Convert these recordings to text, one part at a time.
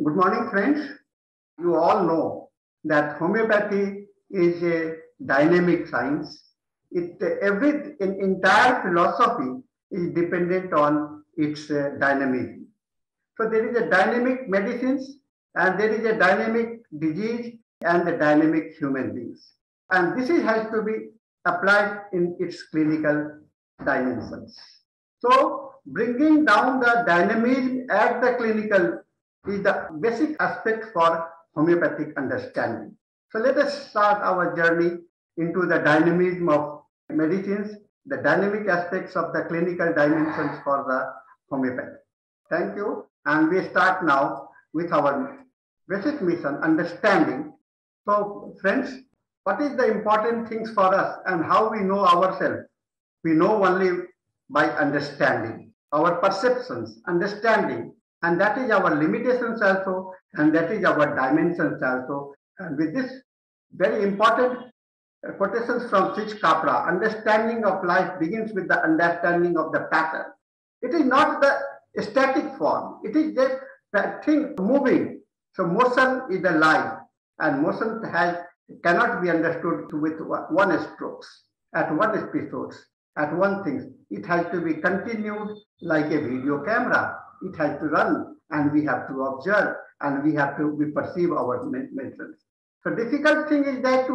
Good morning, friends. You all know that homeopathy is a dynamic science. Entire philosophy is dependent on its dynamism. So there is a dynamic medicines, and there is a dynamic disease, and the dynamic human beings. And has to be applied in its clinical dimensions. So bringing down the dynamism at the clinical is the basic aspect for homeopathic understanding. So let us start our journey into the dynamism of medicines, the dynamic aspects of the clinical dimensions for the homeopathy. Thank you. And we start now with our basic mission, understanding. So, friends, what is the important things for us and how we know ourselves? We know only by understanding our perceptions, understanding, and that is our limitations also, and that is our dimensions also. And with this very important quotations from Sich Capra, understanding of life begins with the understanding of the pattern. It is not the static form, it is just the thing moving. So motion is the life, and motion cannot be understood with one strokes, at one episodes, at one thing. It has to be continued like a video camera. It has to run, and we have to observe, and we perceive our mentions. So difficult thing is that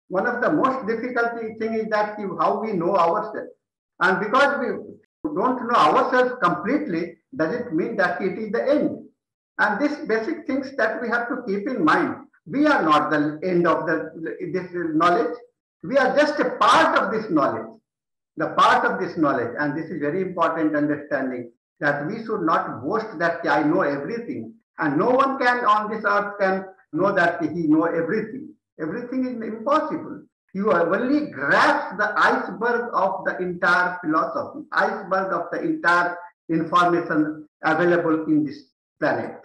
one of the most difficult thing is that how we know ourselves. And because we don't know ourselves completely, does it mean that it is the end? And these basic things that we have to keep in mind. We are not the end of this knowledge. We are just a part of this knowledge. The part of this knowledge, and this is very important understanding, that we should not boast that I know everything. And no one can on this earth can know that he know everything. Everything is impossible. You only grasp the iceberg of the entire philosophy, iceberg of the entire information available in this planet.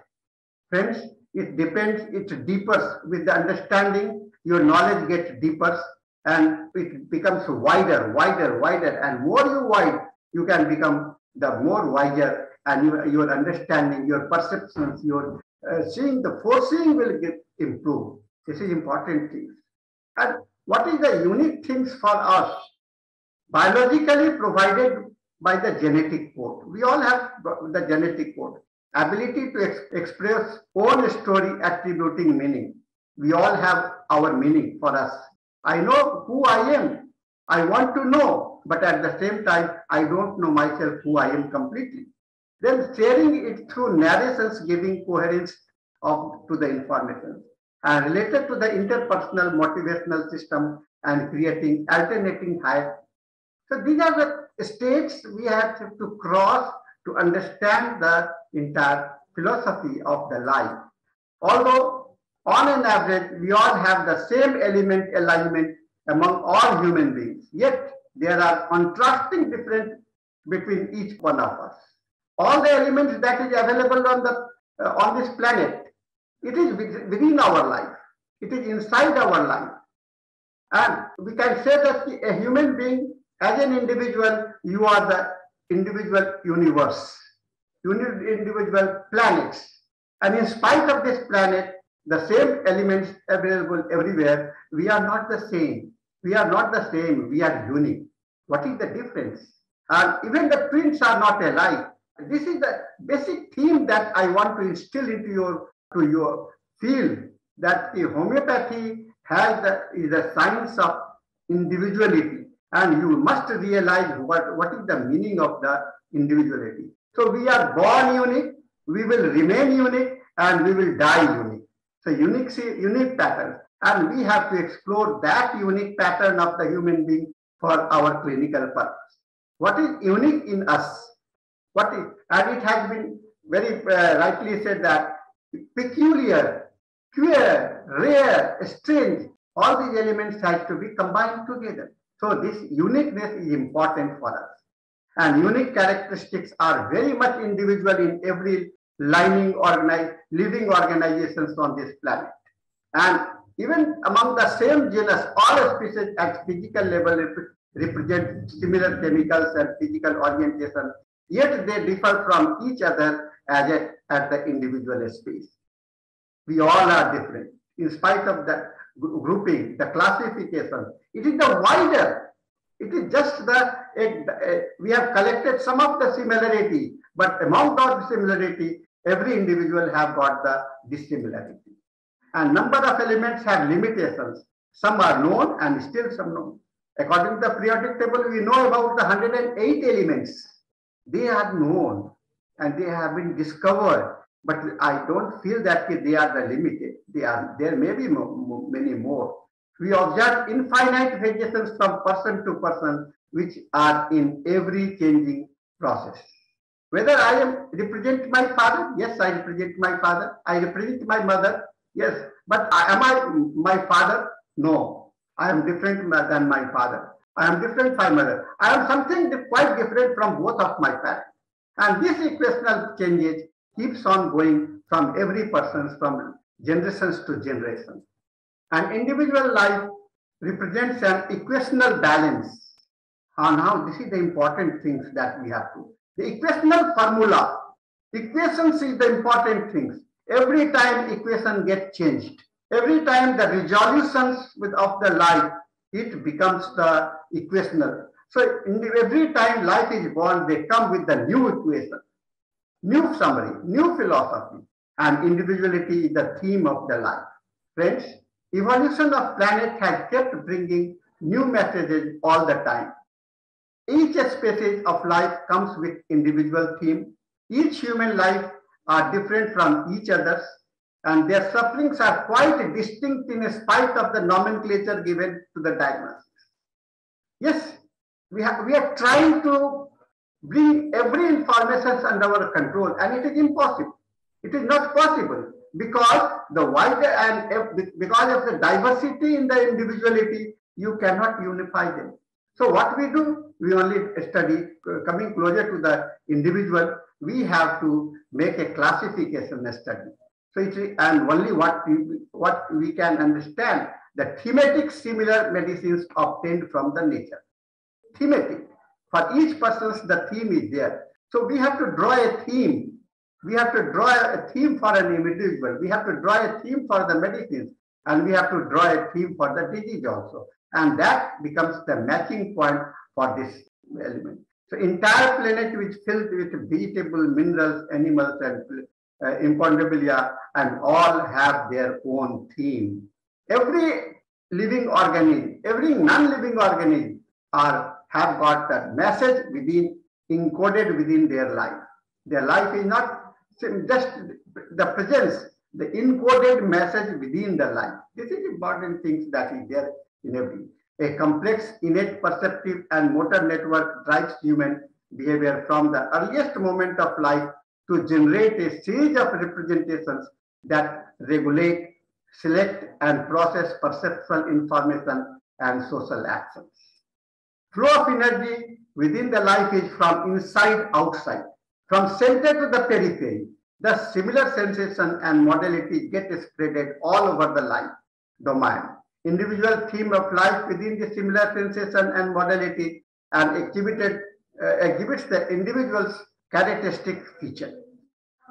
Friends, it depends, it deepens with the understanding, your knowledge gets deeper and it becomes wider, and more you wide, you can become the more wiser, and your understanding, your perceptions, your seeing, the foreseeing will get improved. This is important things. And what is the unique things for us? Biologically provided by the genetic code. We all have the genetic code. Ability to express own story attributing meaning. We all have our meaning for us. I know who I am. I want to know, but at the same time, I don't know myself who I am completely. Then sharing it through narrations giving coherence to the information and related to the interpersonal motivational system and creating alternating hierarchy. So these are the states we have to cross to understand the entire philosophy of the life. Although on an average, we all have the same element alignment among all human beings, yet there are contrasting differences between each one of us. All the elements that is available on this planet, it is within our life. It is inside our life. And we can say that a human being, as an individual, you are the individual universe, individual planets. And in spite of this planet, the same elements available everywhere, we are not the same. We are not the same. We are unique. What is the difference? And even the twins are not alike. This is the basic theme that I want to instill into your field, that the homeopathy is the science of individuality, and you must realize what is the meaning of the individuality. So we are born unique, we will remain unique, and we will die unique. So unique pattern, and we have to explore that unique pattern of the human being for our clinical purpose. What is unique in us? And it has been very rightly said that peculiar, queer, rare, strange, all these elements have to be combined together. So this uniqueness is important for us. And unique characteristics are very much individual in every living organizations on this planet. And even among the same genus, all species at physical level represent similar chemicals and physical orientation, yet they differ from each other at the individual space. We all are different. In spite of the grouping, the classification, it is the wider. It is just we have collected some of the similarity, but among that similarity, every individual have got the dissimilarity. And number of elements have limitations. Some are known and still some known. According to the periodic table, we know about the 108 elements. They are known and they have been discovered, but I don't feel that they are the limited. There may be many more. We observe infinite variations from person to person, which are in every changing process. Whether I represent my father, yes, I represent my father. I represent my mother, yes. But am I my father? No. I am different than my father. I am different from my mother. I am something quite different from both of my parents. And this equational changes keeps on going from every person, from generations to generations. An individual life represents an equational balance. And now this is the important things that we have to. The equational formula. Equations is the important things. Every time equation gets changed. Every time the resolutions of the life, it becomes the equational. So every time life is born, they come with the new equation, new summary, new philosophy, and individuality is the theme of the life. Friends, evolution of planet has kept bringing new messages all the time. Each species of life comes with individual theme. Each human life are different from each other's, and their sufferings are quite distinct in spite of the nomenclature given to the diagnosis. Yes, we are trying to bring every information under our control, and it is impossible. It is not possible because the wider and because of the diversity in the individuality, you cannot unify them. So what we do, we only study coming closer to the individual. We have to make a classification study. So and only what we can understand the thematic similar medicines obtained from the nature. Thematic. For each person, the theme is there. So we have to draw a theme. We have to draw a theme for an individual. We have to draw a theme for the medicines. And we have to draw a theme for the disease also. And that becomes the matching point for this element. So entire planet is filled with vegetable, minerals, animals, and imponderabilia, and all have their own theme. Every living organism, every non-living organism have got that message encoded within their life. Their life is not just the presence, the encoded message within the life. This is important things that is there in every. A complex, innate perceptive and motor network drives human behavior from the earliest moment of life to generate a series of representations that regulate, select, and process perceptual information and social actions. Flow of energy within the life is from inside outside, from center to the periphery. The similar sensation and modality get spreaded all over the life domain. Individual theme of life within the similar sensation and modality and exhibits the individual's characteristic feature.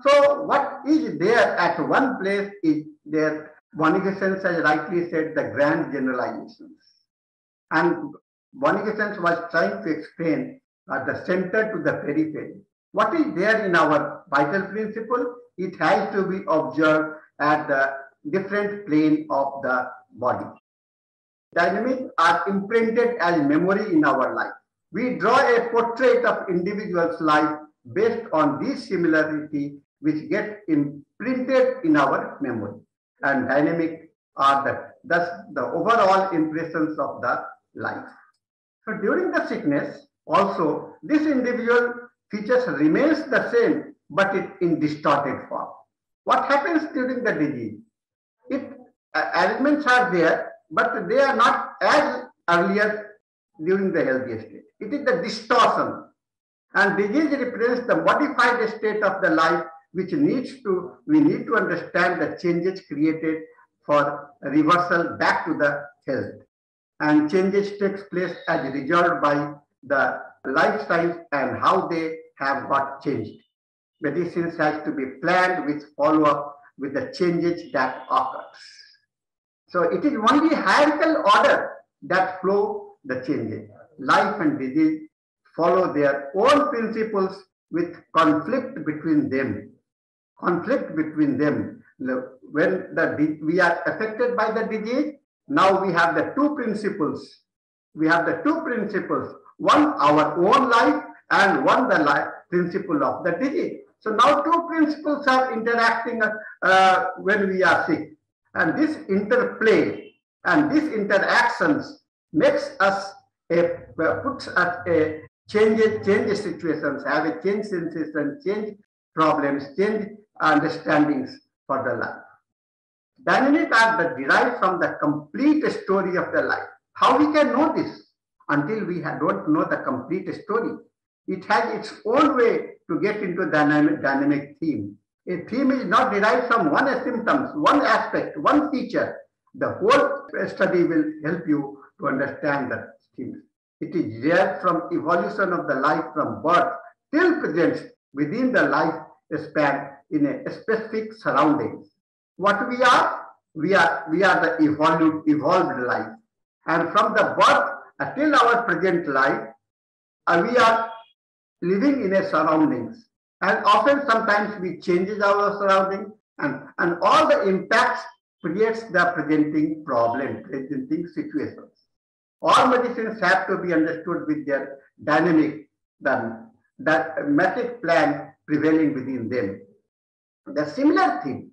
So what is there at one place is there, Bonnigesens has rightly said, the grand generalizations. And Bonnigesens was trying to explain at the center to the periphery. What is there in our vital principle? It has to be observed at the different plane of the body. Dynamics are imprinted as memory in our life. We draw a portrait of individual's life based on this similarity which get imprinted in our memory. And dynamic are thus the overall impressions of the life. So during the sickness, also, this individual features remains the same, but in distorted form. What happens during the disease? Elements are there, but they are not as earlier during the healthy state. It is the distortion. And disease represents the modified state of the life which we need to understand the changes created for reversal back to the health. And changes takes place as a result by the lifestyles and how they have got changed. Medicines has to be planned with follow-up with the changes that occurs. So it is only hierarchical order that flow the changes. Life and disease follow their own principles with conflict between them. Conflict between them. When we are affected by the disease, now we have the two principles. We have the two principles. One, our own life, and one, the life principle of the disease. So now two principles are interacting when we are sick. And this interplay and these interactions makes us puts us a change situations, have a change sensation, change problems, change understandings for the life. Dynamic are derived from the complete story of the life. How we can know this? Until we don't know the complete story. It has its own way to get into dynamic theme. A theme is not derived from one symptom, one aspect, one feature. The whole study will help you to understand the theme. It is derived from evolution of the life from birth till present within the life span in a specific surroundings. What we are? We are the evolved life. And from the birth until our present life, we are living in a surroundings. And often sometimes we changes our surroundings and all the impacts creates the presenting problem, presenting situations. All medicines have to be understood with their dynamic, the matrix plan prevailing within them. The similar thing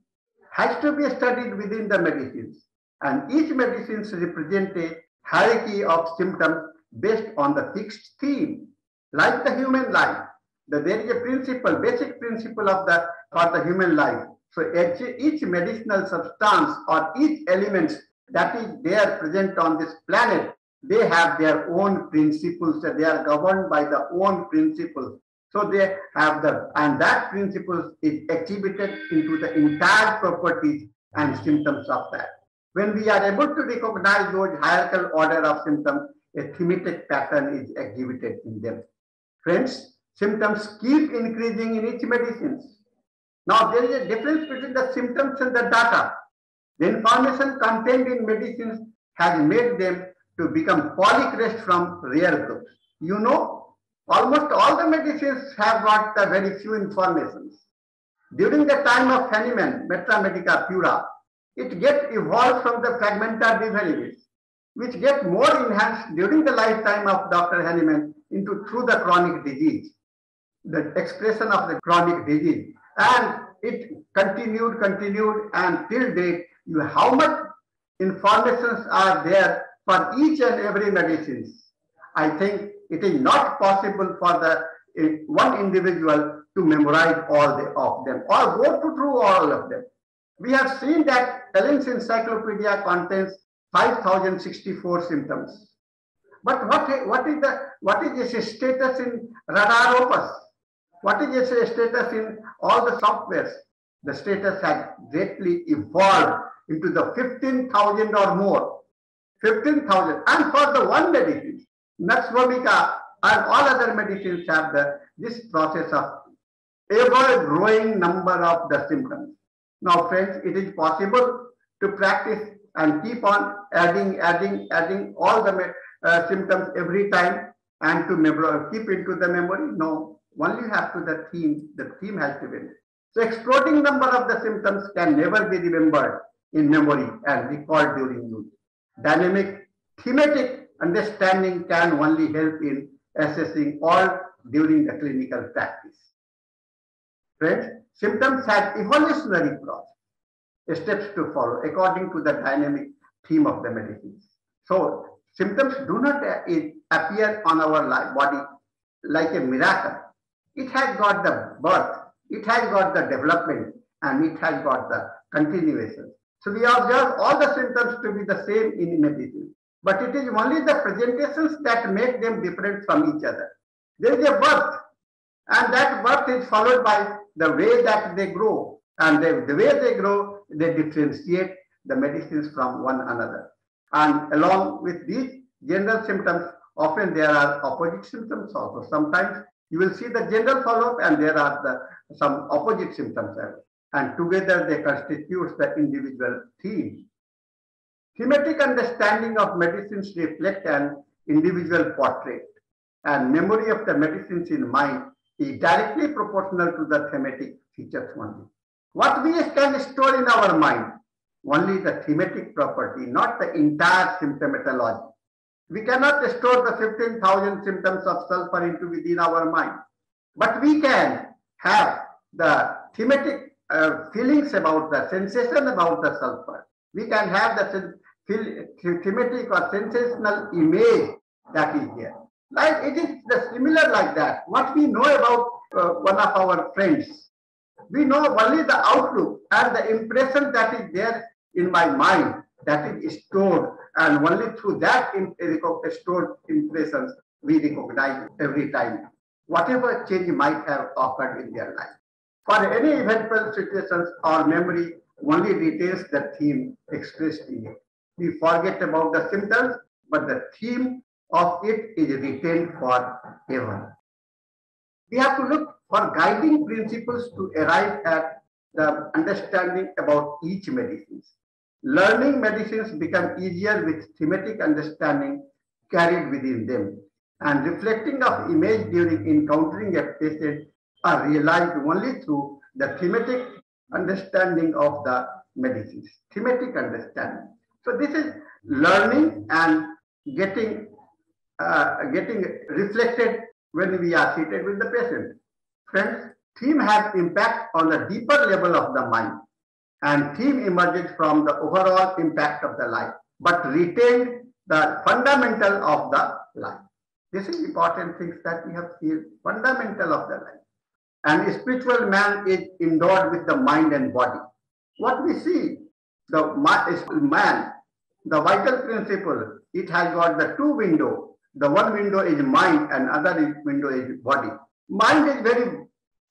has to be studied within the medicines, and each medicine represents a hierarchy of symptoms based on the fixed theme. Like the human life, there is a principle, basic principle for the human life. So each medicinal substance or each element that is there present on this planet, they have their own principles. They are governed by the own principles. So they have and that principle is exhibited into the entire properties and symptoms of that. When we are able to recognize those hierarchical order of symptoms, a thematic pattern is exhibited in them. Friends, symptoms keep increasing in each medicine. Now there is a difference between the symptoms and the data. The information contained in medicines has made them to become polycrest from rare groups. You know, almost all the medicines have got the very few informations. During the time of Hahnemann, Metra Medica Pura, it gets evolved from the fragmenta divarivis, which get more enhanced during the lifetime of Dr. Hahnemann through the chronic disease, the expression of the chronic disease. And it continued, and till date, how much informations are there for each and every medicines. I think it is not possible for one individual to memorize all of them or go through all of them. We have seen that Allen's encyclopedia contains 5,064 symptoms. But what is its status in Radar Opus? What is its status in all the softwares? The status has greatly evolved into the 15,000 or more. 15,000. And for the one medicine, Nux vomica and all other medicines have this process of ever-growing number of the symptoms. Now, friends, it is possible to practice and keep on adding all the symptoms every time and to keep into the memory. No, only have to the theme has to be. So exploding number of the symptoms can never be remembered in memory and recalled during use. Dynamic thematic understanding can only help in assessing all during the clinical practice. Friends, symptoms have evolutionary process, steps to follow according to the dynamic theme of the medicines. So symptoms do not appear on our body like a miracle. It has got the birth, it has got the development, and it has got the continuation. So we observe all the symptoms to be the same in medicine, but it is only the presentations that make them different from each other. There is a birth, and that birth is followed by the way that they grow, and the way they grow, they differentiate the medicines from one another. And along with these general symptoms, often there are opposite symptoms also. Sometimes you will see the general follow-up and there are some opposite symptoms. and together they constitute the individual theme. Thematic understanding of medicines reflect an individual portrait, and memory of the medicines in mind is directly proportional to the thematic features only. What we can store in our mind? Only the thematic property, not the entire symptomatology. We cannot store the 15,000 symptoms of sulfur into within our mind, but we can have the thematic feelings about the sensation about the sulfur. We can have the thematic or sensational image that is there. Like it is similar like that. What we know about one of our friends, we know only the outlook and the impression that is there in my mind, that is stored, and only through that stored impressions we recognize every time whatever change might have occurred in their life. For any eventful situations, our memory only retains the theme expressed in it. We forget about the symptoms, but the theme of it is retained forever. We have to look for guiding principles to arrive at the understanding about each medicine. Learning medicines become easier with thematic understanding carried within them, and reflecting of image during encountering a patient are realized only through the thematic understanding of the medicines. Thematic understanding. So this is learning and getting reflected when we are seated with the patient. Friends, theme has impact on the deeper level of the mind, and theme emerges from the overall impact of the life, but retained the fundamental of the life. This is important things that we have seen, fundamental of the life. And a spiritual man is endowed with the mind and body. What we see, the man, the vital principle, it has got the two windows. The one window is mind and other window is body. Mind is very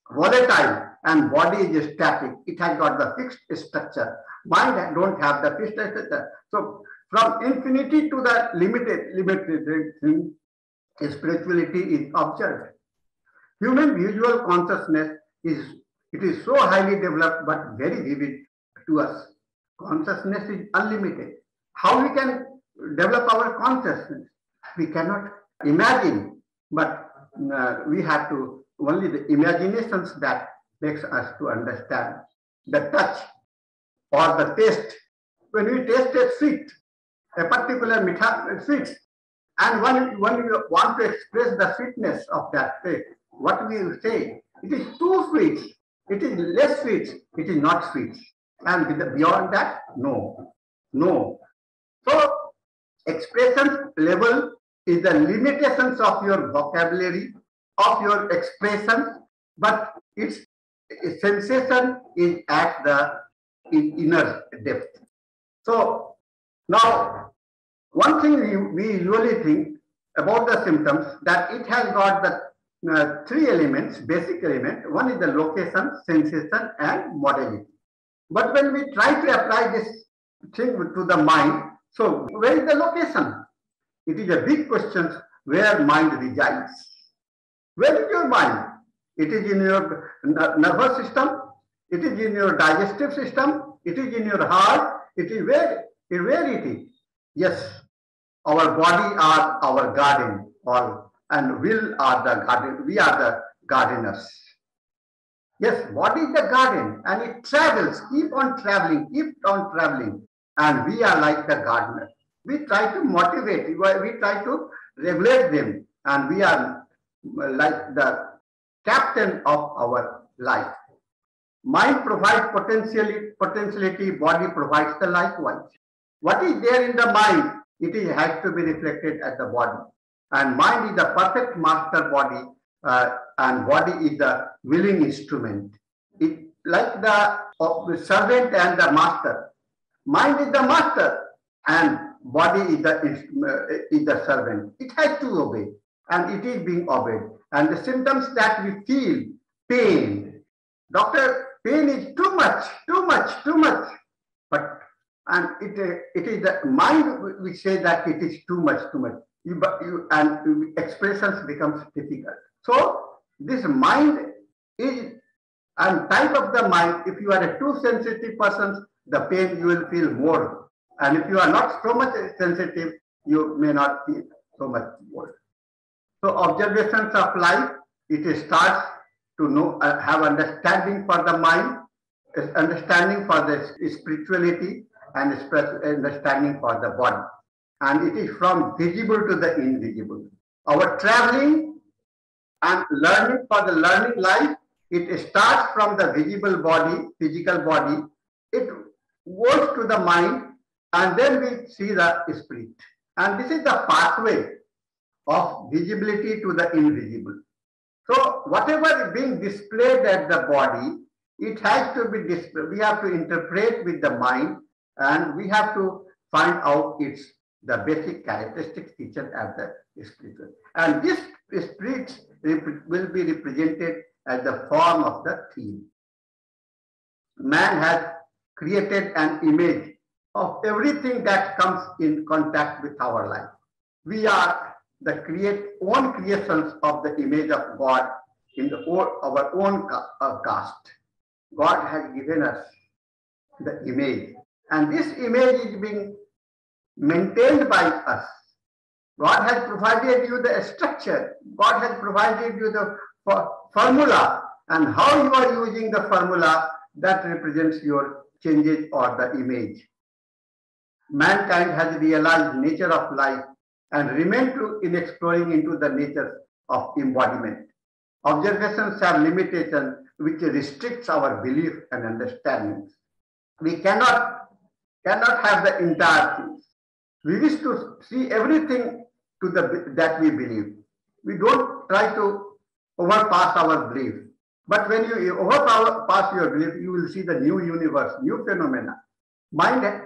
volatile and body is static. It has got the fixed structure. Mind don't have the fixed structure. So from infinity to the limited spirituality is observed. Human visual consciousness is so highly developed but very vivid to us. Consciousness is unlimited. How we can develop our consciousness? We cannot imagine, but we have to only the imaginations that makes us to understand the touch or the taste. When we taste a sweet, a particular sweet, and when you want to express the sweetness of that taste, what we say? It is too sweet. It is less sweet. It is not sweet. And beyond that, no. So expression level is the limitations of your vocabulary, of your expression, but its sensation is at the inner depth. So now, one thing we usually think about the symptoms, that it has got the three elements, basic element. One is the location, sensation, and modality. But when we try to apply this thing to the mind, so where is the location? It is a big question where mind resides. Where is your mind? It is in your nervous system. It is in your digestive system. It is in your heart. It is where it is. Yes, our body are our garden, and will are the garden. We are the gardeners. Yes, body is the garden, and it travels, keep on traveling, and we are like the gardener. We try to motivate, we try to regulate them, and we are like the captain of our life. Mind provides potentiality, body provides the likewise. What is there in the mind, has to be reflected at the body. And mind is the perfect master body, and body is the willing instrument. It like the servant and the master. Mind is the master, and body is the servant. It has to obey, and it is being obeyed. And the symptoms that we feel, pain. Doctor, pain is too much. But it is the mind which says that it is too much. And expressions becomes difficult. So this mind is And type of the mind, if you are a too sensitive person, the pain you will feel more. And if you are not so much sensitive, you may not feel so much more. So observations of life, it starts to know, have understanding for the mind, understanding for the spirituality, and understanding for the body. And it is from visible to the invisible. Our traveling and learning for the learning life, it starts from the visible body, physical body. It goes to the mind, and then we see the spirit. And this is the pathway of visibility to the invisible. So whatever is being displayed at the body, it has to be displayed. We have to interpret with the mind, and we have to find out its the basic characteristic feature at the spiritual. And this spirit will be represented as the form of the theme. Man has created an image of everything that comes in contact with our life. We are the own creations of the image of God in our own caste. God has given us the image, and this image is being maintained by us. God has provided you the structure. God has provided you the formula, and how you are using the formula, that represents your changes or the image. Mankind has realized nature of life and remain true in exploring into the nature of embodiment. Observations have limitations which restricts our belief and understandings. We cannot have the entire things. We wish to see everything to that we believe. We don't try to overpass our belief. But when you overpass your belief, you will see the new universe, new phenomena. Mind,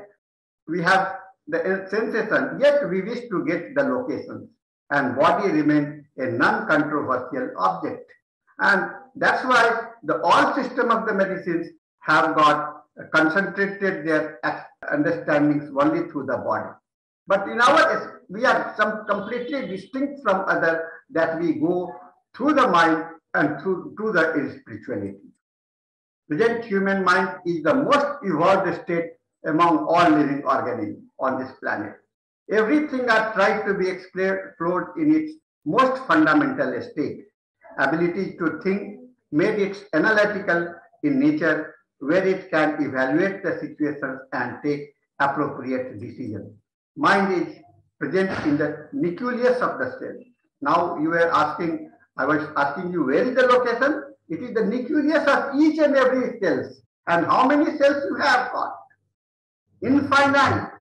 we have the sensation, yet we wish to get the locations, and body remains a non-controversial object. And that's why all system of the medicines have got concentrated their understandings only through the body. But in our, we are completely distinct from other, that we go through the mind and through the spirituality. Present human mind is the most evolved state among all living organisms on this planet. Everything are tried to be explored in its most fundamental state. Ability to think made it analytical in nature, where it can evaluate the situations and take appropriate decisions. Mind is present in the nucleus of the cell. Now you were asking, I was asking you, where is the location? It is the nucleus of each and every cell. And how many cells you have got? Infinite.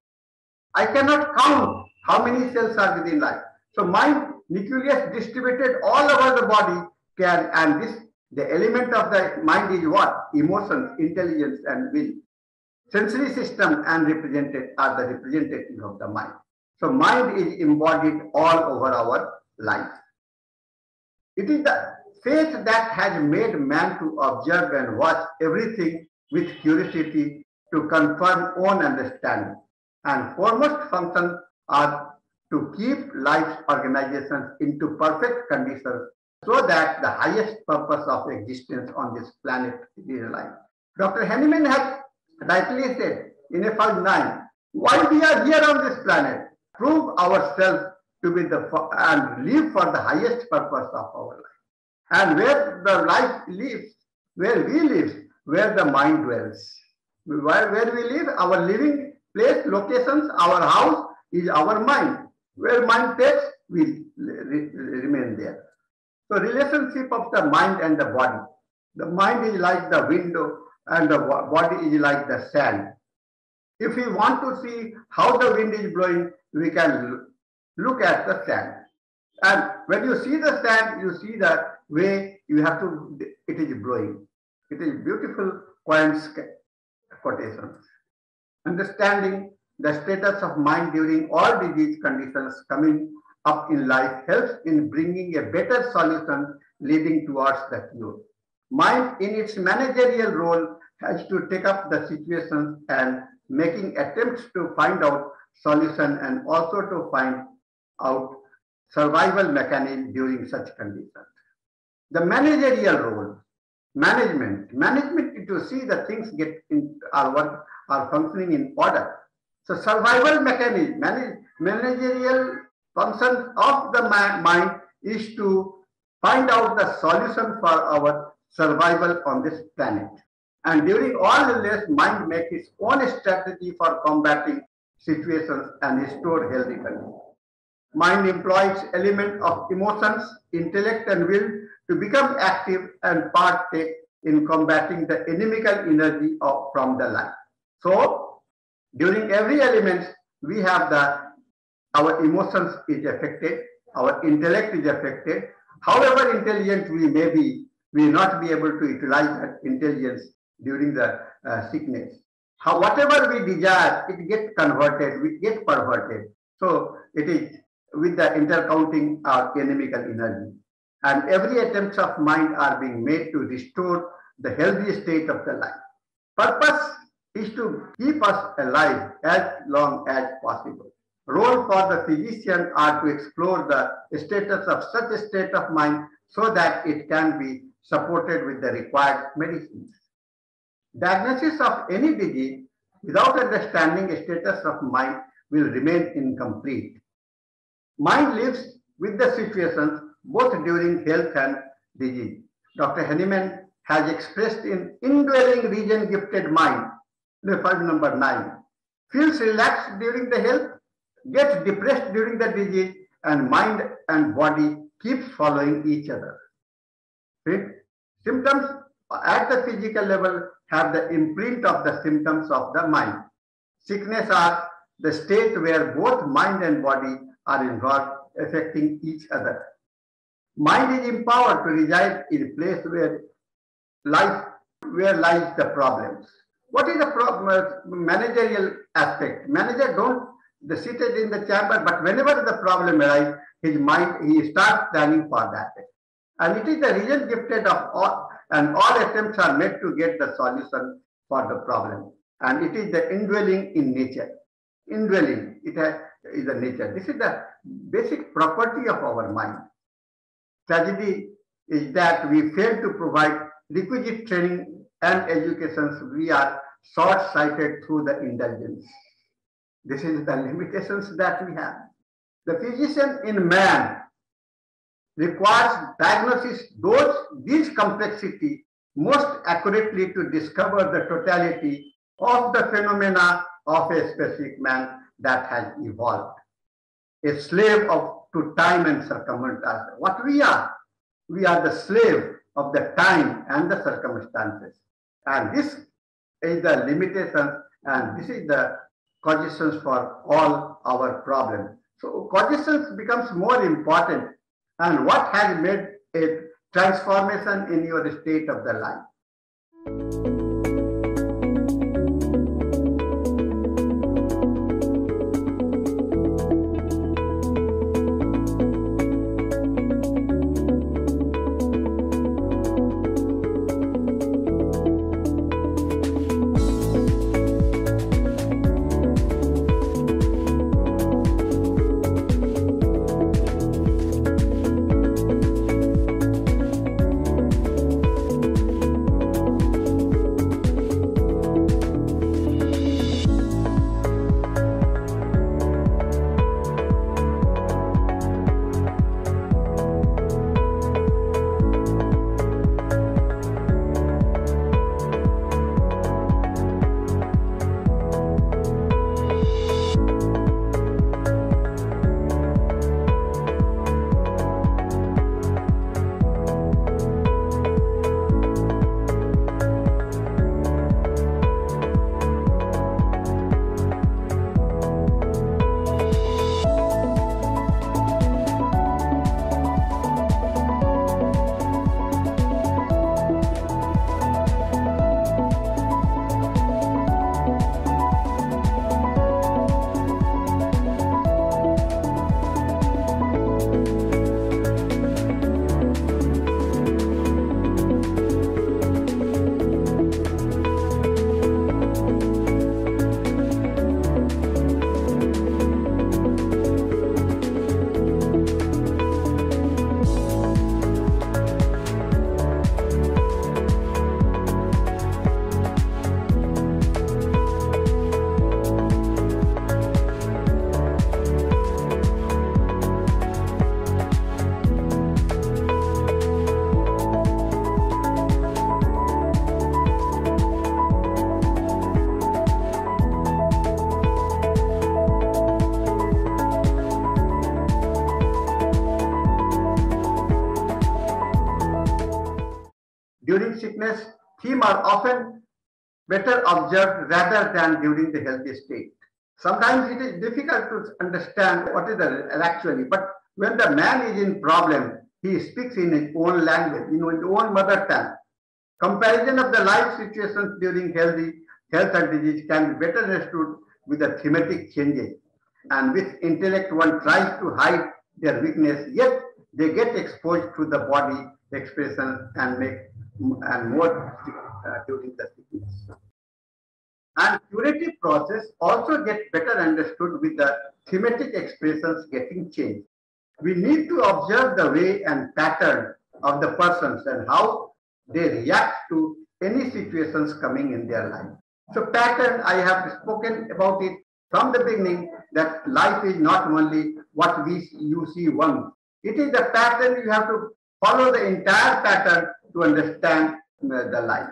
I cannot count how many cells are within life. So mind nucleus distributed all over the body and the element of the mind is what? Emotions, intelligence, and will. Sensory system and represented are the representatives of the mind. So mind is embodied all over our life. It is the faith that has made man to observe and watch everything with curiosity to confirm own understanding. And foremost functions are to keep life's organizations into perfect conditions so that the highest purpose of existence on this planet is realized. Dr. Henneman has rightly said in a first 9, why we are here on this planet? Prove ourselves to be and live for the highest purpose of our life. And where the life lives, where we live, where the mind dwells. Where we live, our living place, locations, our house is our mind. Where mind takes, we remain there. So relationship of the mind and the body. The mind is like the window and the body is like the sand. If we want to see how the wind is blowing, we can look at the sand. And when you see the sand, you see the way it is blowing. It is beautiful quotations. Understanding the status of mind during all disease conditions coming up in life helps in bringing a better solution leading towards the cure. Mind in its managerial role has to take up the situations and making attempts to find out solution and also to find out survival mechanism during such conditions. The managerial role. Management to see the things get in our work are functioning in order. So survival mechanism, managerial function of the mind is to find out the solution for our survival on this planet. And during all illness, mind makes its own strategy for combating situations and restore healthy condition. Mind employs element of emotions, intellect, and will to become active and partake in combating the inimical energy from the life. So, during every element, we have our emotions is affected, our intellect is affected. However intelligent we may be, we will not be able to utilize that intelligence during the sickness. Whatever we desire, it gets converted, we get perverted. So it is with the intercounting our inimical energy. And every attempts of mind are being made to restore the healthy state of the life. Purpose is to keep us alive as long as possible. Role for the physician are to explore the status of such a state of mind so that it can be supported with the required medicines. Diagnosis of any disease without understanding a status of mind will remain incomplete. Mind lives with the situations both during health and disease. Dr. Henneman has expressed in indwelling region gifted mind, point number 9, feels relaxed during the health, gets depressed during the disease, and mind and body keeps following each other. Okay? Symptoms at the physical level have the imprint of the symptoms of the mind. Sickness are the state where both mind and body are involved, affecting each other. Mind is empowered to reside in a place where lies the problems. What is the managerial aspect? Manager don't seated in the chamber, but whenever the problem arises, his mind, he starts planning for that. And it is the region gifted of all, and all attempts are made to get the solution for the problem. And it is the indwelling in nature. Indwelling, it is the nature. This is the basic property of our mind. Tragedy is that we fail to provide requisite training and educations. We are short-sighted through the indulgence. This is the limitations that we have. The physician in man requires diagnosis these complexity most accurately to discover the totality of the phenomena of a specific man that has evolved. A slave to time and circumstances. What we are the slave of the time and the circumstances. And this is the limitation, and this is the causations for all our problems. So causations becomes more important, and what has made a transformation in your state of the life. weakness theme are often better observed rather than during the healthy state. Sometimes it is difficult to understand what is the actually, but when the man is in problem, he speaks in his own language, in his own mother tongue. Comparison of the life situations during health and disease can be better understood with the thematic changes. And with intellect, one tries to hide their weakness, yet they get exposed to the body expression and more during the sickness. And curative process also gets better understood with the thematic expressions getting changed. We need to observe the way and pattern of the persons and how they react to any situations coming in their life. So pattern, I have spoken about it from the beginning, that life is not only what you see once. It is the pattern. You have to follow the entire pattern to understand the life.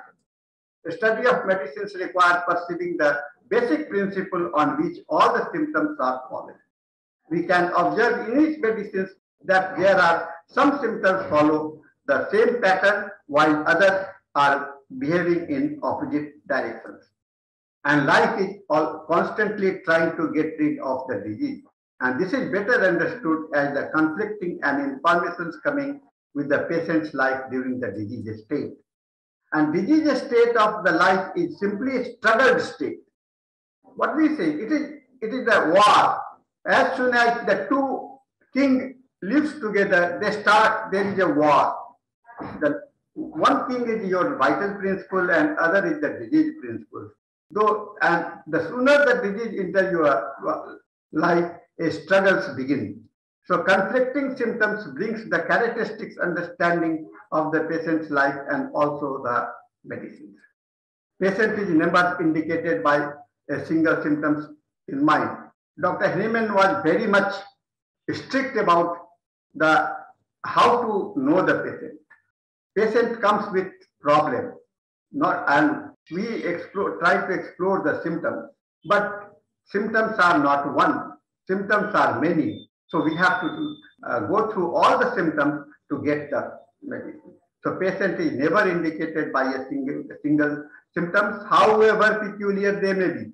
The study of medicines requires perceiving the basic principle on which all the symptoms are followed. We can observe in each medicines that there are some symptoms follow the same pattern while others are behaving in opposite directions. And life is constantly trying to get rid of the disease. And this is better understood as the conflicting and informations coming with the patient's life during the disease state. And disease state of the life is simply a struggled state. What we say, it is a war. As soon as the two king lives together, there is a war. The one king is your vital principle and other is the disease principle. And the sooner the disease enters your life, a struggles begin. So conflicting symptoms brings the characteristics understanding of the patient's life and also the medicines. Patient is never indicated by a single symptoms in mind. Dr. Heyman was very much strict about how to know the patient. Patient comes with problem, and we try to explore the symptoms, but symptoms are not one. Symptoms are many. So we have to go through all the symptoms to get the medicine. So patient is never indicated by a single symptoms, however peculiar they may be.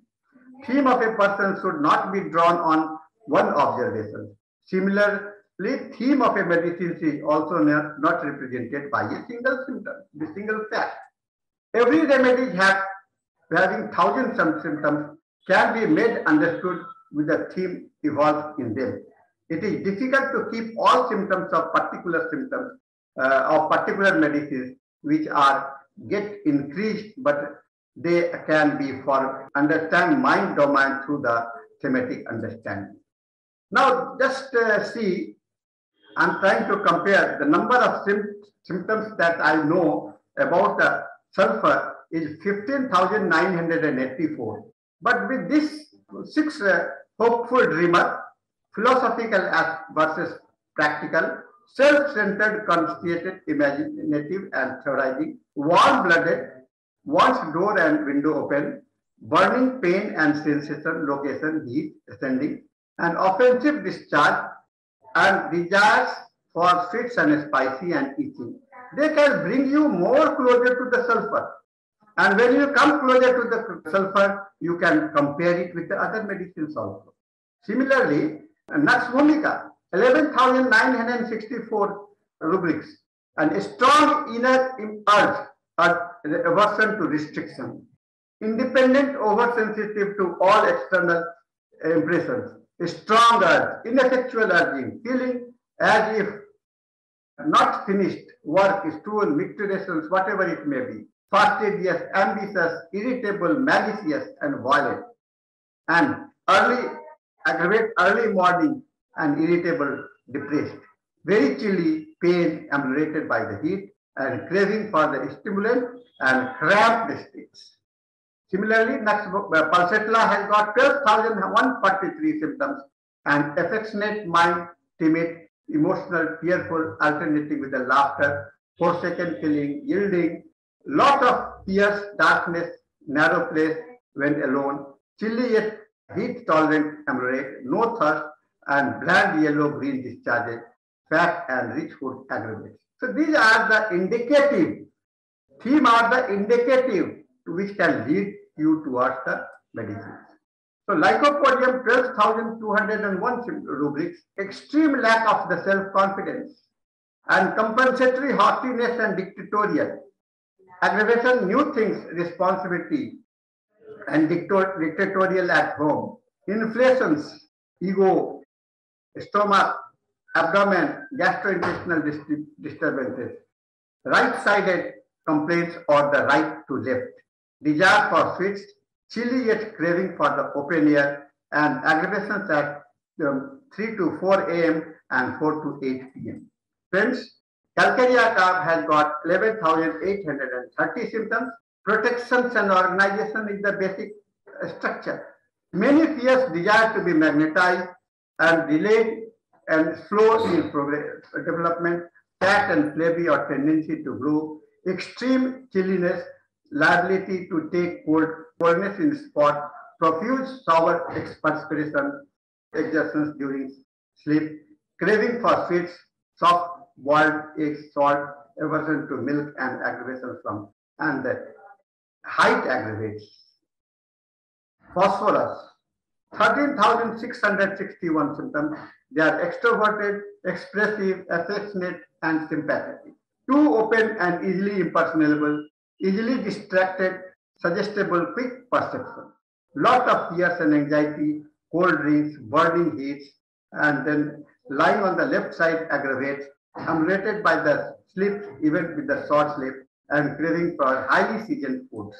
Theme of a person should not be drawn on one observation. Similarly, theme of a medicine is also not represented by a single symptom, the single fact. Every remedy having thousands of symptoms can be made understood with the theme evolved in them. It is difficult to keep all symptoms of particular medicines which get increased, but they can be for understand mind domain through the thematic understanding. Now just see, I'm trying to compare the number of symptoms that I know about the sulfur is 15,984. But with this 6 hopeful dreamer, philosophical versus practical, self-centered, conscientious, imaginative, and theorizing, warm-blooded, wants door and window open, burning pain and sensation, location, heat, ascending, and offensive discharge, and desires for sweets and spicy and eating. They can bring you more closer to the sulfur. And when you come closer to the sulfur, you can compare it with the other medicines also. Similarly, Nux vomica, 11,964 rubrics, and a strong inner urge, aversion to restriction, independent, oversensitive to all external impressions, a strong urge, ineffectual urging, feeling as if not finished work, stool, micturations, whatever it may be, fastidious, ambitious, irritable, malicious, and violent, and early morning, and irritable, depressed, very chilly, pain, ameliorated by the heat, and craving for the stimulant, and cramped states. Similarly, Pulsatilla has got 12,143 symptoms, and affectionate mind, timid, emotional, fearful, alternating with the laughter, forsaken feeling, yielding, lot of fears, darkness, narrow place when alone, chilly yet heat tolerant, ameliorate, no thirst, and bland yellow-green discharges, fat and rich food aggravates. So these are the indicative Theme are the indicative which can lead you towards the medicines. So lycopodium 12,201 rubrics, extreme lack of the self-confidence and compensatory haughtiness and dictatorial. Aggravation, new things, responsibility and dictatorial at home. Inflations, ego, stomach, abdomen, gastrointestinal disturbances. Right-sided complaints or the right to left. Desire for sweets, chilly yet craving for the open air, and aggravations at 3 to 4 a.m. and 4 to 8 p.m. Friends, calcarea carb has got 11,830 symptoms. Protections and organization is the basic structure. Many fears desire to be magnetized and delayed and slow in development, fat and flabby or tendency to grow, extreme chilliness, liability to take coldness in spot, profuse sour perspiration, exertions during sleep, craving for sweets, soft boiled eggs, salt, aversion to milk and aggravation from, and the height aggravates. Phosphorus, 13,661 symptoms. They are extroverted, expressive, affectionate, and sympathetic. Too open and easily impersonable, easily distracted, suggestible, quick perception. Lot of fears and anxiety, cold drinks, burning heats, and then lying on the left side aggravates, emulated by the sleep, even with the short sleep, and craving for highly seasoned foods.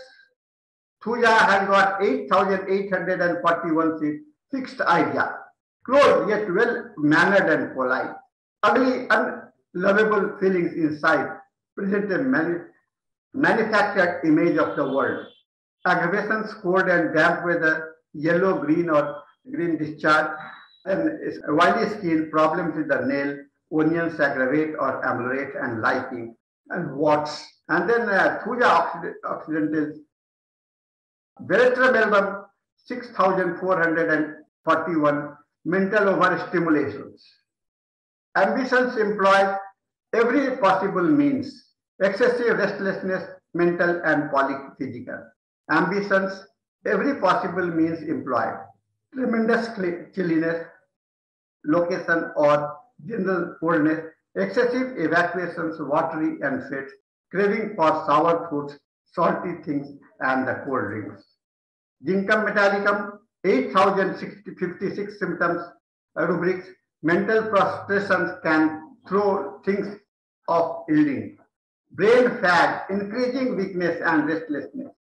Thuja has got 8,841 seats, fixed idea, close yet well mannered and polite, ugly, unlovable feelings inside, present a manufactured image of the world. Aggravations, cold and damp weather, yellow, green, or green discharge, and oily skin, problems with the nail, onions aggravate or ameliorate and liking, and warts. And then Thuja occidentals, Veratrum album 6,441 mental overstimulations. Ambitions employ every possible means, excessive restlessness, mental and physical. Ambitions, every possible means employed. Tremendous chilliness, location or general coldness, excessive evacuations, watery and fits, craving for sour foods, salty things, and the cold drinks. Ginctum metallicum, 8,056 symptoms, rubrics, mental prostrations can throw things of yielding. Brain fag, increasing weakness and restlessness,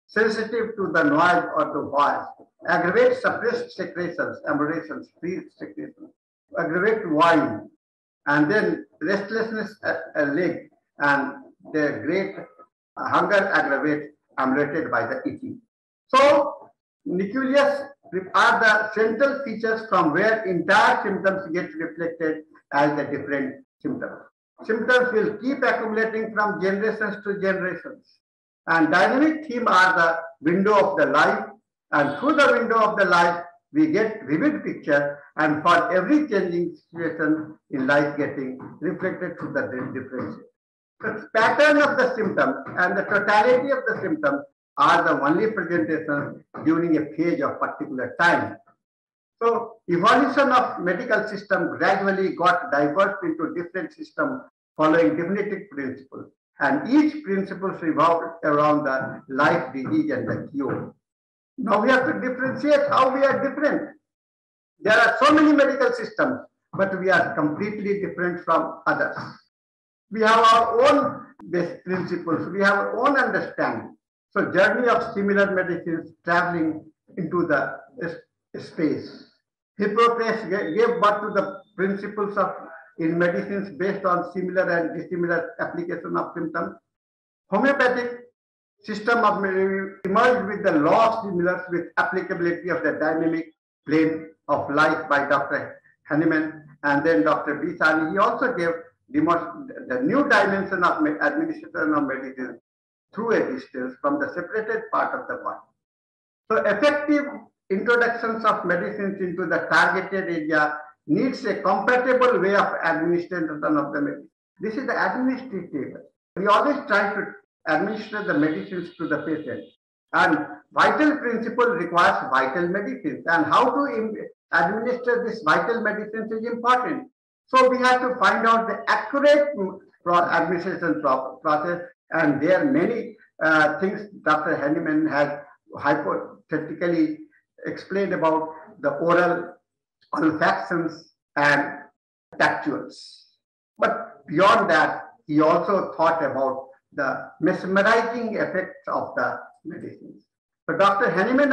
sensitive to the noise or to voice, aggravate suppressed secretions, aberrations, free secretions, aggravate wine, and then restlessness a leg, and the great hunger aggravates, ameliorated by the eating. So, nucleus are the central features from where entire symptoms get reflected as the different symptoms. Symptoms will keep accumulating from generations to generations. And dynamic theme are the window of the life, and through the window of the life, we get vivid picture, and for every changing situation in life getting reflected through the differences. The pattern of the symptom and the totality of the symptom are the only presentations during a phase of particular time. So evolution of medical system gradually got diverged into different systems following definitive principles, and each principle revolved around the life, disease, and the cure. Now we have to differentiate how we are different. There are so many medical systems, but we are completely different from others. We have our own basic principles, we have our own understanding. So journey of similar medicines traveling into the space. Hippocrates gave birth to the principles of in medicines based on similar and dissimilar application of symptoms. Homeopathic system of emerged with the law of similars with applicability of the dynamic plane of life by Dr. Hahnemann, and then Dr. B. Sahani. He also gave the new dimension of administration of medicine through a distance from the separated part of the body. So effective introductions of medicines into the targeted area needs a compatible way of administration of the medicine. This is the administrative. We always try to administer the medicines to the patient. And vital principle requires vital medicines. And how to administer this vital medicines is important. So we have to find out the accurate administration process. And there are many things Dr. Henneman has hypothetically explained about the oral olfactions and tactuals. But beyond that, he also thought about the mesmerizing effects of the medicines. So Dr. Henneman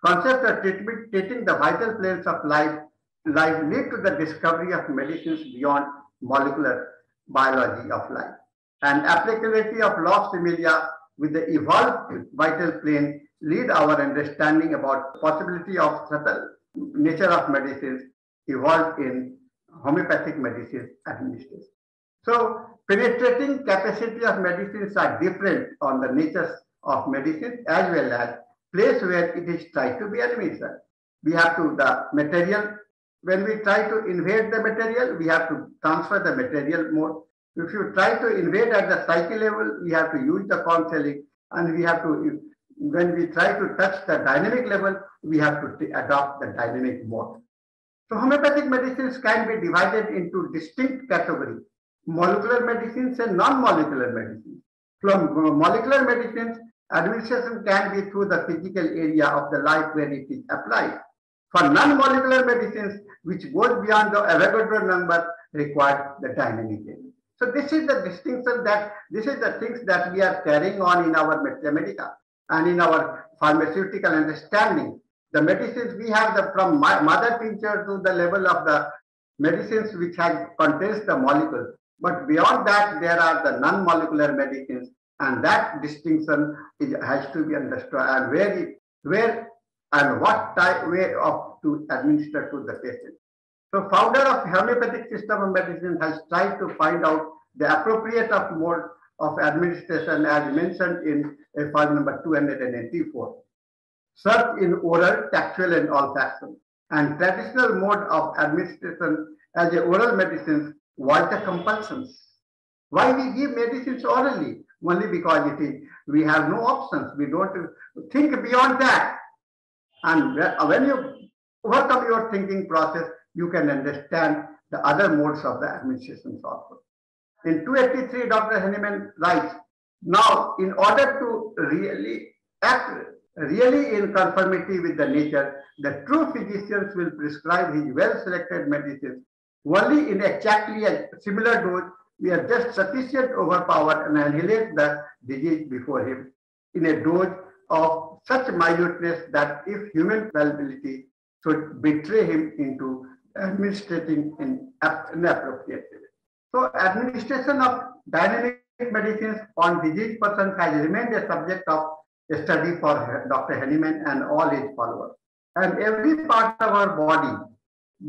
concept of treating the vital planes of life lead to the discovery of medicines beyond molecular biology of life. And applicability of lost familia with the evolved vital plane lead our understanding about the possibility of subtle nature of medicines evolved in homeopathic medicine administration. So penetrating capacity of medicines are different on the natures of medicine as well as place where it is tried to be administered. We have to the material. When we try to invade the material, we have to transfer the material mode. If you try to invade at the psyche level, we have to use the counseling, and we have to, when we try to touch the dynamic level, we have to adopt the dynamic mode. So homeopathic medicines can be divided into distinct categories: molecular medicines and non-molecular medicines. From molecular medicines, administration can be through the physical area of the life where it is applied. For non-molecular medicines, which goes beyond the Avogadro number, require the dynamic area. So this is the distinction that this is the things that we are carrying on in our medica and in our pharmaceutical understanding. The medicines we have from mother tincture to the level of the medicines which contains the molecule. But beyond that, there are the non-molecular medicines, and that distinction has to be understood, and where and what way of to administer to the patient. So founder of homeopathic system of medicine has tried to find out the appropriate mode of administration as mentioned in file number 284. Search in oral, tactual and olfaction. And traditional mode of administration as a oral medicines was the compulsions. Why we give medicines orally? Only because we have no options. We don't think beyond that. And when you overcome your thinking process, you can understand the other modes of the administration also. In 283, Dr. Henneman writes, now in order to really act really in conformity with the nature, the true physicians will prescribe his well-selected medicines only in exactly a similar dose. We are just sufficient overpower and annihilate the disease before him in a dose of such minuteness that if human fallibility should betray him into administrating in inappropriate way. So administration of dynamic medicines on diseased persons has remained a subject of study for Dr. Henneman and all his followers. And every part of our body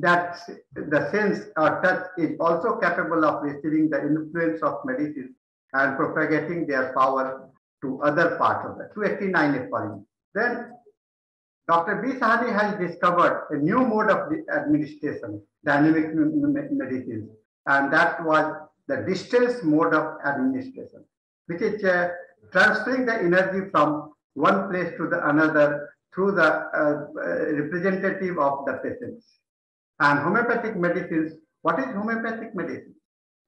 that the sense or touch is also capable of receiving the influence of medicine and propagating their power to other parts of the 289 is following. Then Dr. B. Sahani has discovered a new mode of administration, dynamic medicines, and that was the distance mode of administration, which is transferring the energy from one place to the another through the representative of the patients. And homeopathic medicines, what is homeopathic medicine?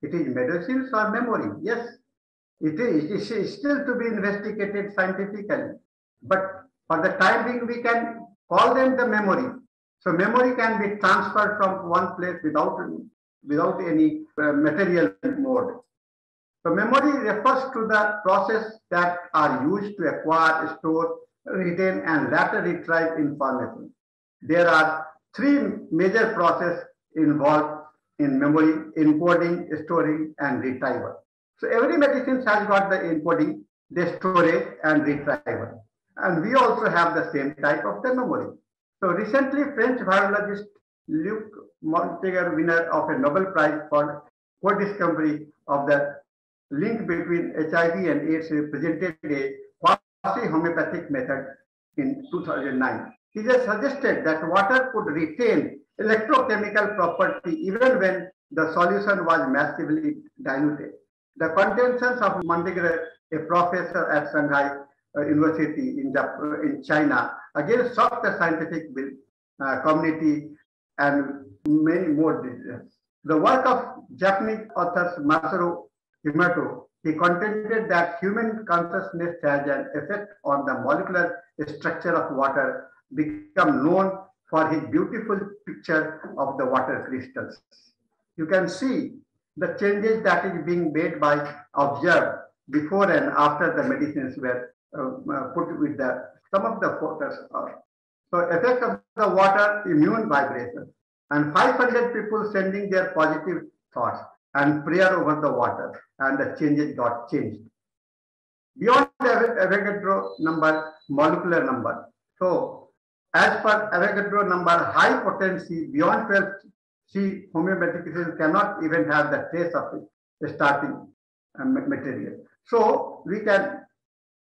It is medicines or memory. Yes, it is still to be investigated scientifically. But for the time being, we can call them the memory. So memory can be transferred from one place without any material mode. So memory refers to the process that are used to acquire, store, retain, and later retrieve information. There are three major processes involved in memory: encoding, storing, and retrieval. So every medicine has got the encoding, the storage, and retrieval. And we also have the same type of the memory. So recently, French virologist Luc Montagnier, winner of a Nobel Prize for co-discovery of the link between HIV and AIDS, presented a quasi-homeopathic method in 2009. He just suggested that water could retain electrochemical property even when the solution was massively diluted. The contentions of Montagnier a professor at Shanghai University in China, again shocked the scientific community and many more decisions. The work of Japanese author Masaru Emoto, he contended that human consciousness has an effect on the molecular structure of water, become known for his beautiful picture of the water crystals. You can see the changes that is being made by observed before and after the medicines were put with the some of the photos. So effect of the water, immune vibration, and 500 people sending their positive thoughts and prayer over the water, and the changes got changed. Beyond the Avogadro number, molecular number. So as per Avogadro number, high potency beyond 12 C homeopathic medicine cannot even have the trace of it, starting material. So we can,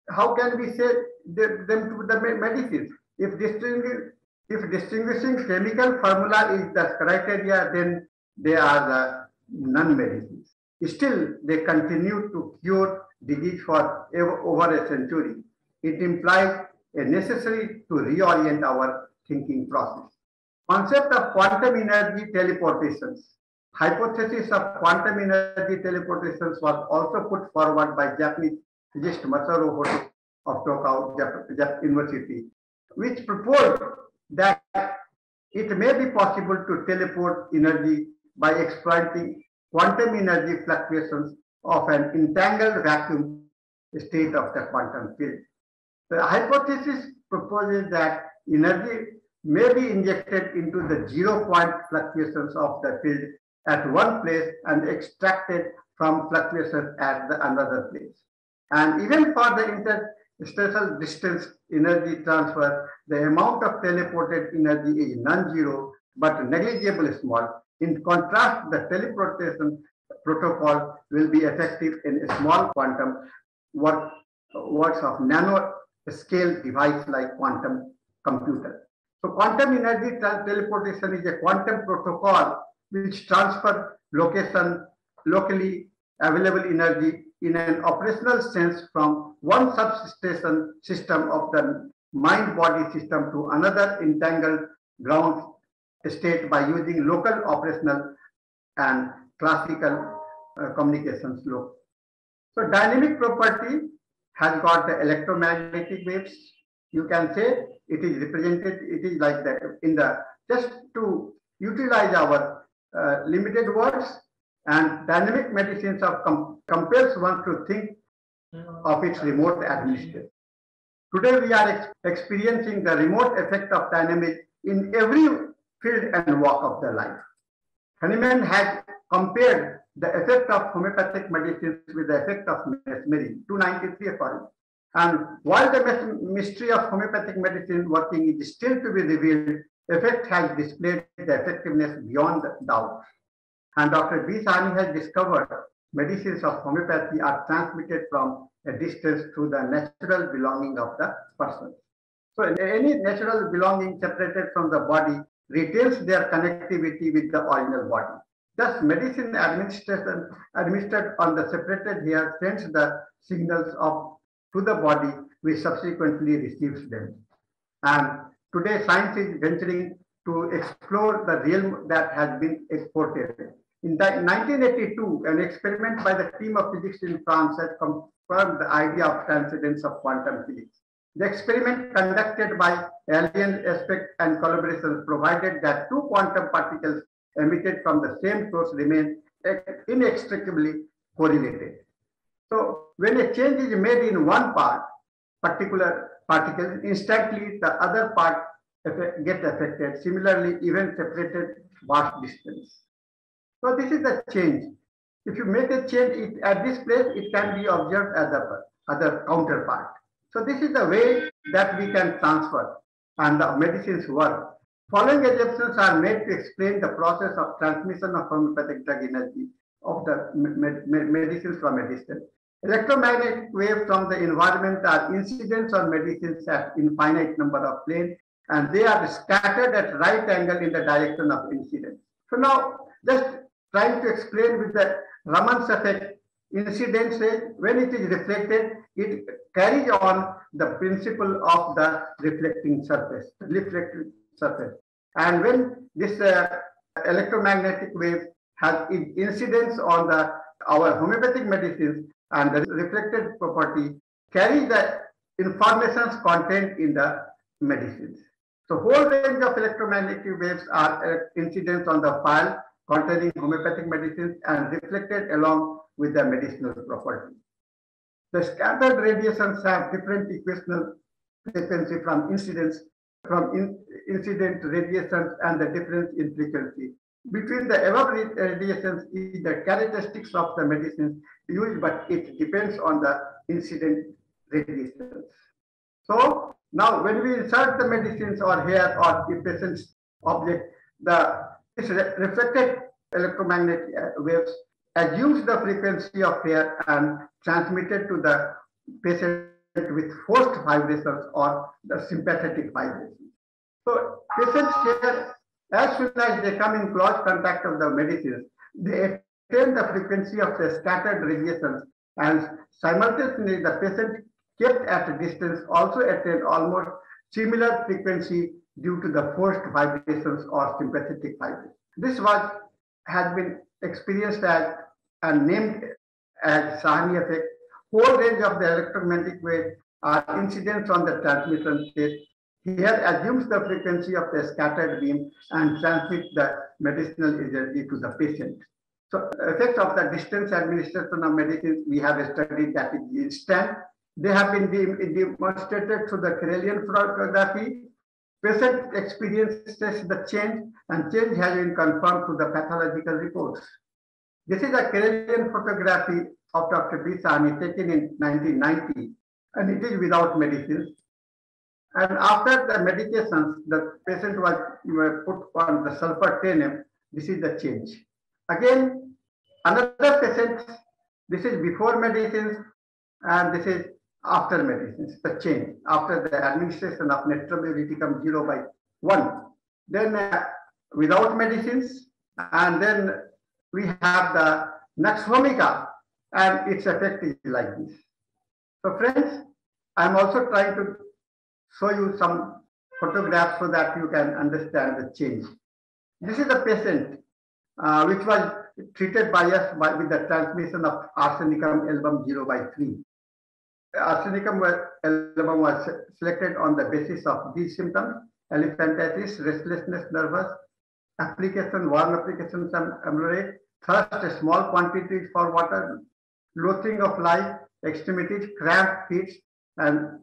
how can we say them to the medicines? If distinguishing chemical formula is the criteria, then they are the non-medicines. Still, they continue to cure disease for over a century. It implies a necessity to reorient our thinking process. Concept of quantum energy teleportations. Hypothesis of quantum energy teleportations was also put forward by Japanese physicist Masaru Hoto of Tokyo University, which proposed that it may be possible to teleport energy by exploiting quantum energy fluctuations of an entangled vacuum state of the quantum field. The hypothesis proposes that energy may be injected into the 0-point fluctuations of the field at one place and extracted from fluctuations at the another place. And even for the interstitial distance energy transfer, the amount of teleported energy is non-zero but negligible small. In contrast, the teleportation protocol will be effective in a small quantum works of nano-scale device like quantum computer. So quantum energy teleportation is a quantum protocol which transfer locally available energy in an operational sense from one substation system of the mind-body system to another entangled ground state by using local operational and classical communications law. So dynamic property has got the electromagnetic waves. You can say it is represented, it is like that in the, just to utilize our limited words, and dynamic medicines of compels one to think of its remote administration. Today we are experiencing the remote effect of dynamic in every field and walk of the life. Hahnemann has compared the effect of homeopathic medicines with the effect of mesmerism, 293 according. And while the mystery of homeopathic medicine working is still to be revealed, effect has displayed the effectiveness beyond doubt. And Dr. B. Sahani has discovered medicines of homeopathy are transmitted from a distance through the natural belonging of the person. So any natural belonging separated from the body retains their connectivity with the original body. Thus, medicine administered on the separated hair sends the signals to the body, which subsequently receives them. And today, science is venturing to explore the realm that has been exported. In 1982, an experiment by the team of physics in France has confirmed the idea of transcendence of quantum physics. The experiment conducted by alien aspect and collaboration provided that two quantum particles emitted from the same source remain inextricably correlated. So when a change is made in one particular particle, instantly the other part gets affected. Similarly, even separated vast distance. So this is the change. If you make a change at this place, it can be observed as the other counterpart. So this is the way that we can transfer and the medicines work. Following assumptions are made to explain the process of transmission of homeopathic drug energy of the medicines from a distance. Electromagnetic waves from the environment are incidents on medicines at infinite number of planes, and they are scattered at right angle in the direction of incidence. So now, just trying to explain with the Raman's effect incident rays, when it is reflected, it carries on the principle of the reflecting surface. And when this electromagnetic wave has incidence on the our homeopathic medicines, and the reflected property carries the information's content in the medicines. So whole range of electromagnetic waves are incidents on the file containing homeopathic medicines and reflected along with the medicinal property. The scattered radiations have different equational frequency from incident radiations, and the difference in frequency between the above radiations is the characteristics of the medicines used, but it depends on the incident radiations. So now when we insert the medicines or hair or the patient's object, this reflected electromagnetic waves assumes the frequency of hair and transmitted to the patient with forced vibrations or the sympathetic vibrations. So patients here, as soon as they come in close contact of the medicines, they attain the frequency of the scattered radiations, and simultaneously the patient kept at a distance also attain almost similar frequency due to the forced vibrations or sympathetic vibrations. This has been experienced as and named as Sahani effect. Whole range of the electromagnetic waves are incidents on the transmission state. Here assumes the frequency of the scattered beam and transmits the medicinal energy to the patient. So effects of the distance administration of medicines, we have studied that is instant. They have been demonstrated through the Karelian photography. Patient experiences the change, and change has been confirmed through the pathological reports. This is a Karelian photography of Dr. B. Sahani taken in 1990, and it is without medicines. And after the medications, the patient was put on the sulfur 10 This is the change. Again, another patient, this is before medicines, and this is after medicines, the change. After the administration of netromycin becomes 0/1. Then without medicines, and then we have the Naxvomica, and its effect is like this. So friends, I'm also trying to show you some photographs so that you can understand the change. This is a patient which was treated by us with the transmission of arsenicum album 0/3. Arsenicum album was selected on the basis of these symptoms: elephantiasis, restlessness, nervous, application, warm application, some amylorate, thirst, a small quantity for water, loathing of life, extremities, cramp, fits, and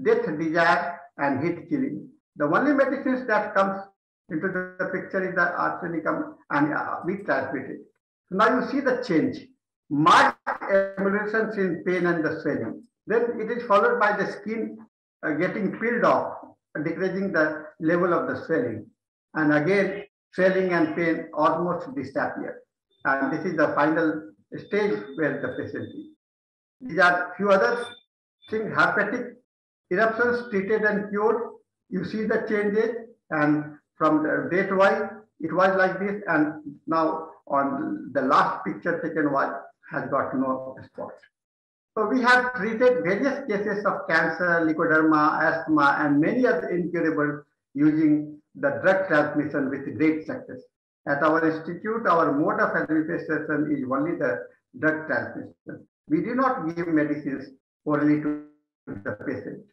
death desire and heat killing. The only medicines that comes into the picture is the arsenicum, and we transmit it. So now you see the change. Marked ameliorations in pain and the swelling. Then it is followed by the skin getting peeled off, decreasing the level of the swelling. And again, swelling and pain almost disappear. And this is the final stage where the patient is. These are few other things: herpetic eruptions treated and cured. You see the changes, and from the date-wise, it was like this, and now on the last picture taken has got no spots. So we have treated various cases of cancer, leukoderma, asthma, and many other incurable using the drug transmission with great success. At our institute, our mode of administration is only the drug transmission. We do not give medicines orally to the patient.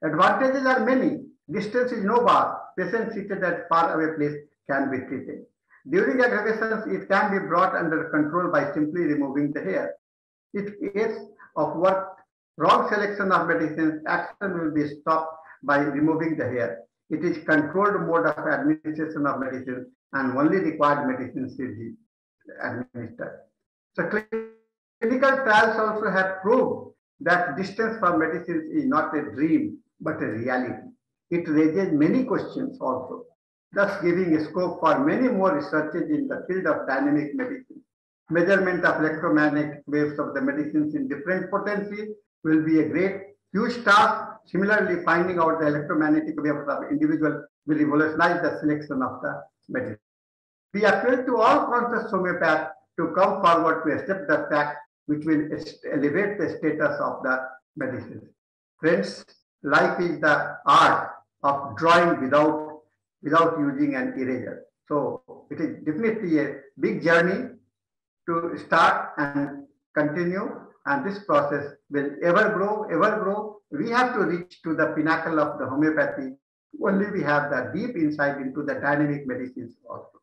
Advantages are many. Distance is no bar. Patient seated at far away place can be treated. During aggravations, it can be brought under control by simply removing the hair. In case of wrong selection of medicines, action will be stopped by removing the hair. It is controlled mode of administration of medicines, and only required medicines will be administered. So clinical trials also have proved that distance for medicines is not a dream, but a reality. It raises many questions also, thus giving a scope for many more researches in the field of dynamic medicine. Measurement of electromagnetic waves of the medicines in different potencies will be a great, huge task. Similarly, finding out the electromagnetic waves of individual will revolutionize the selection of the medicine. We appeal to all conscious homeopaths to come forward to accept the fact which will elevate the status of the medicine. Friends, life is the art of drawing without using an eraser. So it is definitely a big journey to start and continue, and this process will ever grow, ever grow. We have to reach to the pinnacle of the homeopathy. Only we have the deep insight into the dynamic medicines also.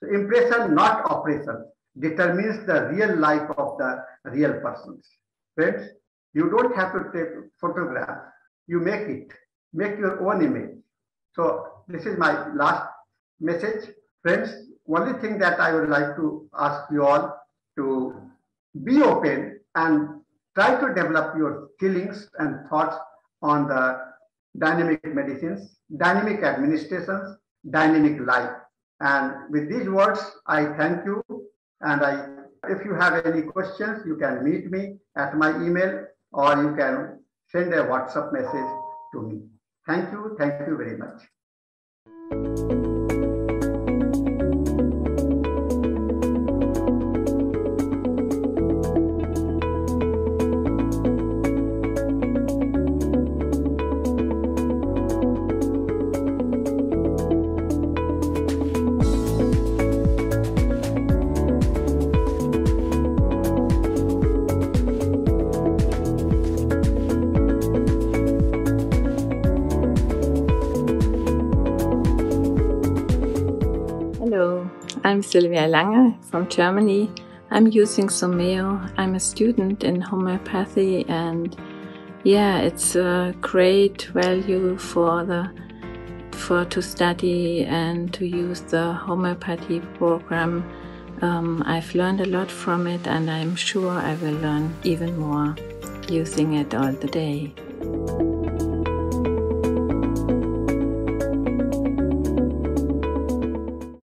So impression, not operation, determines the real life of the real persons. Friends, you don't have to take photograph. You make it. Make your own image. So this is my last message. Friends, only thing that I would like to ask you all to be open and try to develop your feelings and thoughts on the dynamic medicines, dynamic administrations, dynamic life. And with these words, I thank you. And if you have any questions, you can meet me at my email, or you can send a WhatsApp message to me. Thank you very much. Hello, I'm Sylvia Lange from Germany. I'm using Someo. I'm a student in homeopathy, and yeah, it's a great value to study and to use the homeopathy program. I've learned a lot from it, and I'm sure I will learn even more using it all the day.